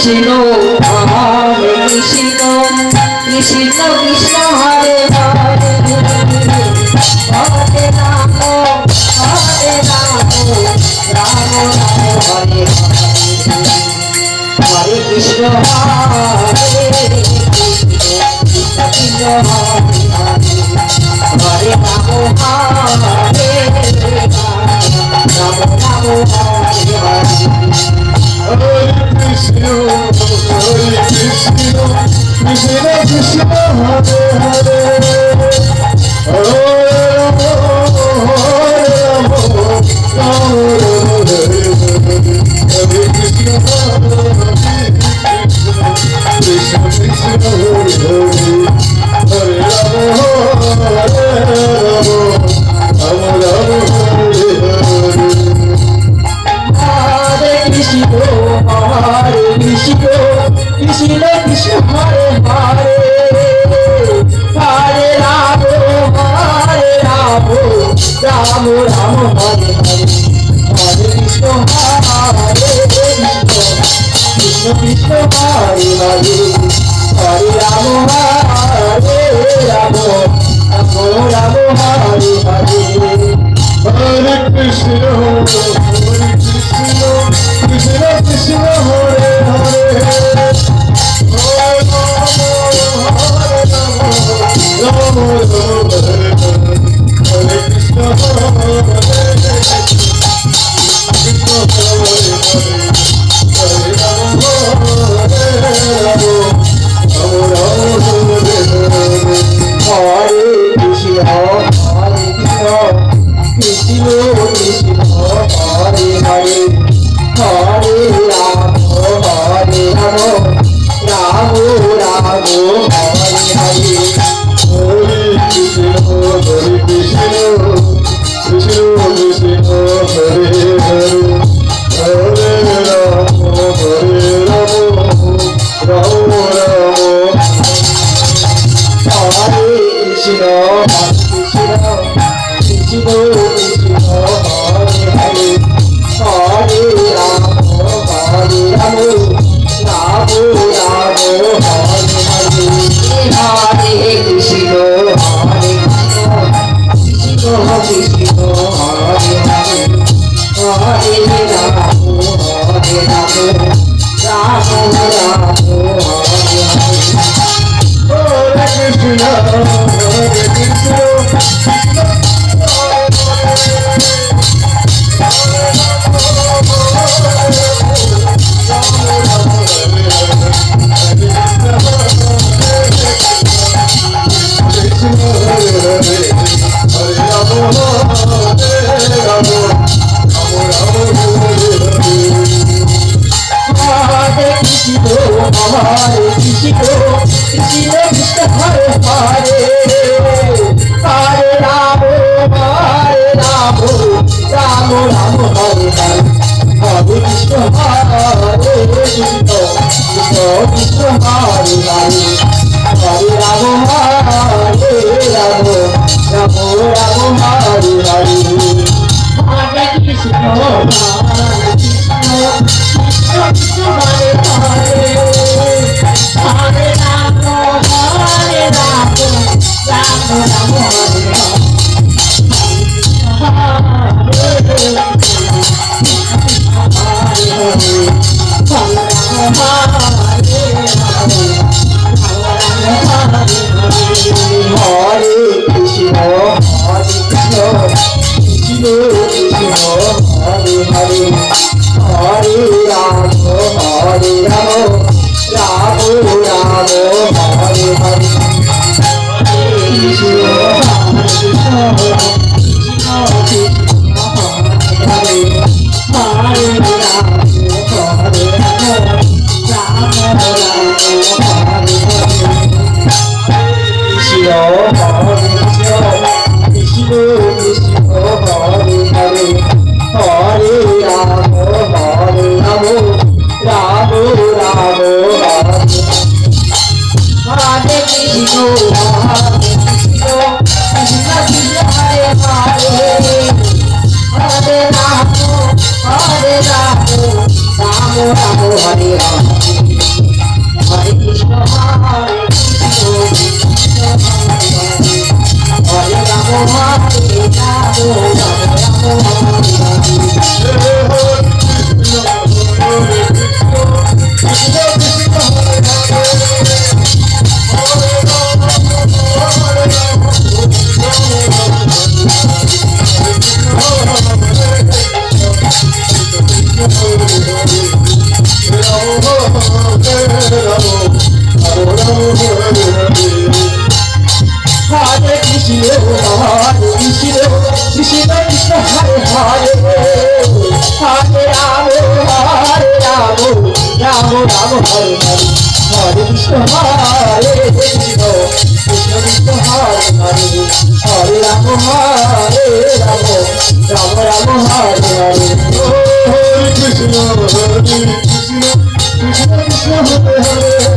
Krishna Hare Krishna Krishna Krishna Hare Hare Hare Ram Ram Ram Hare Hare Krishna Hare Krishna Krishna Hare Ram Hare Ram Ram Hare Hare Krishna, Krishna Krishna, Hare Hare, Hare Krishna, Krishna Krishna, Hare Krishna Krishna Hare Hare Hare Rama Ram Ram Hare Hare Hare Krishna Krishna Krishna Hare Hare Hare Rama Ram Ram Hare Hare Hare Krishna, Krishna Krishna, Hare Hare, Hare Rama, Hare Krishna, Hare Rama, Rama Rama Hare Hare. Krishna Hare Krishna Hare Ram Hare Ram Ram Ram Hare Hare Krishna, Hare Krishna, Krishna Krishna Hare Hare, Hare Rama, Hare Rama, Rama Rama Hare Hare, Hare Krishna, Hare Krishna, Krishna Krishna Hare Hare, Hare Rama, Hare Rama, Rama Rama Hare Hare. Hare Krishna, Hare Krishna, Krishna Krishna, Hare Hare.